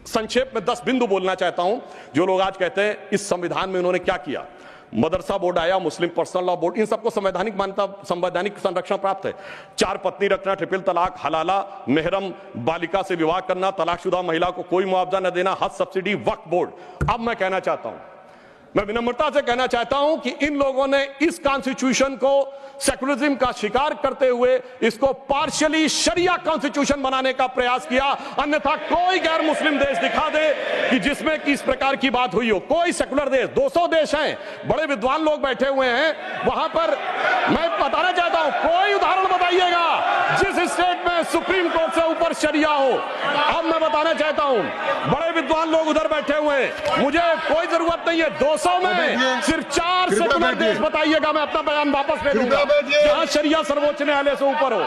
संक्षेप में 10 बिंदु बोलना चाहता हूं। जो लोग आज कहते हैं इस संविधान में उन्होंने क्या किया, मदरसा बोर्ड आया, मुस्लिम पर्सनल लॉ बोर्ड, इन सबको संवैधानिक मान्यता, संवैधानिक संरक्षण प्राप्त है। 4 पत्नी रखना, ट्रिपल तलाक, हलाला, मेहरम बालिका से विवाह करना, तलाकशुदा महिला को कोई मुआवजा न देना, हज सब्सिडी, वक्फ बोर्ड। अब मैं कहना चाहता हूं, मैं विनम्रता से कहना चाहता हूं कि इन लोगों ने इस कॉन्स्टिट्यूशन को सेकुलरिज्म का शिकार करते हुए इसको पार्शियली शरिया कॉन्स्टिट्यूशन बनाने का प्रयास किया। अन्यथा कोई गैर मुस्लिम देश दिखा दे कि जिसमें कि इस प्रकार की बात हुई हो, कोई सेकुलर देश, 200 देश हैं, बड़े विद्वान लोग बैठे हुए हैं वहां पर। मैं बताना चाहता हूं, कोई उदाहरण बताइएगा जिस स्टेट में सुप्रीम कोर्ट से ऊपर शरिया हो। अब मैं बताना चाहता हूं, बड़े विद्वान लोग उधर बैठे हुए हैं, मुझे कोई जरूरत नहीं है 200 में सिर्फ 4 सेकुलर देश बताइएगा, मैं अपना बयान वापस ले लूंगा जहां शरिया सर्वोच्च न्यायालय से ऊपर हो।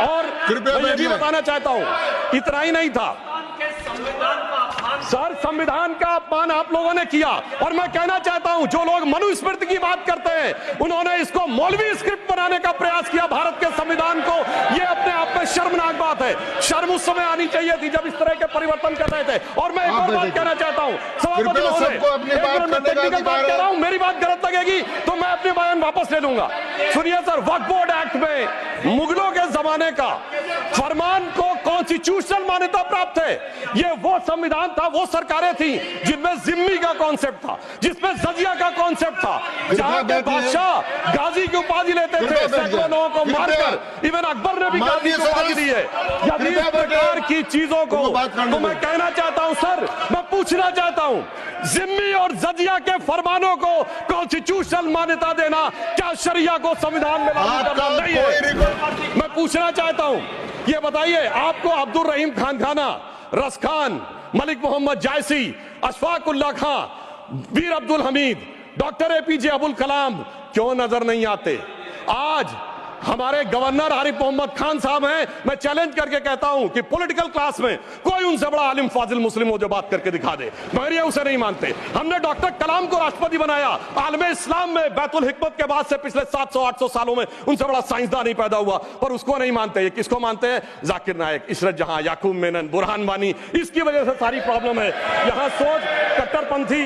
और मैं ये भी बताना चाहता हूं, इतना ही नहीं था सर, संविधान का अपमान आप लोगों ने किया। और मैं कहना चाहता हूं, जो लोग मनुस्मृति की बात करते हैं उन्होंने इसको मौलवी स्क्रिप्ट बनाने का प्रयास किया भारत के संविधान को। यह अपने आप में शर्मनाक बात है। शर्म उस समय आनी चाहिए थी जब इस तरह के परिवर्तन कर रहे थे। और मैं एक और बात कहना चाहता हूं, सभापति महोदय, टेक्निकल बात कह रहा हूं, मेरी बात गलत लगेगी तो मैं अपने बयान वापस ले लूंगा। सुनिए सर, वक्फ बोर्ड एक्ट में मुगलों के जमाने का फरमान को कॉन्स्टिट्यूशनल मान्यता प्राप्त है। यह वो संविधान था, वो सरकारें थी जिनमें जिम्मी का कॉन्सेप्ट था, जिसमें जजिया का कॉन्सेप्ट था, जहां के बादशाह गाजी की उपाधि लेते थे, सैकड़ों लोगों को मारकर। इवन अकबर ने भी गाजी की उपाधि दी है। यदि इस प्रकार की चीजों को, तो मैं कहना चाहता हूं सर, मैं पूछना चाहता हूं, जिम्मी और जजिया के फरमानों को कॉन्स्टिट्यूशनल मान्यता देना क्या शरिया को संविधान में लागू करना नहीं है? मैं पूछना चाहता हूं, ये बताइए, आपको अब्दुल रहीम खान खाना, रस खान, मलिक मोहम्मद जायसी, अशफाक उल्लाह खां, वीर अब्दुल हमीद, डॉक्टर एपीजे अब्दुल कलाम क्यों नजर नहीं आते? आज हमारे गवर्नर आरिफ मोहम्मद खान साहब हैं। मैं चैलेंज करके कहता हूं कि पॉलिटिकल क्लास में कोई उनसे बड़ा आलिम फाजिल मुस्लिम हो जो बात करके दिखा दे, मगर ये उसे नहीं मानते। हमने डॉक्टर कलाम को राष्ट्रपति बनाया। आलमे इस्लाम में बैतुल हिकमत के बाद से पिछले 700-800 सालों में उनसे बड़ा साइंसदान नहीं पैदा हुआ, पर उसको नहीं मानते। ये किसको मानते हैं? जाकिर नायक, इशरत जहां, याकूब मेनन, बुरहान वानी। इसकी वजह से सारी प्रॉब्लम है। यहां सोच कट्टरपंथी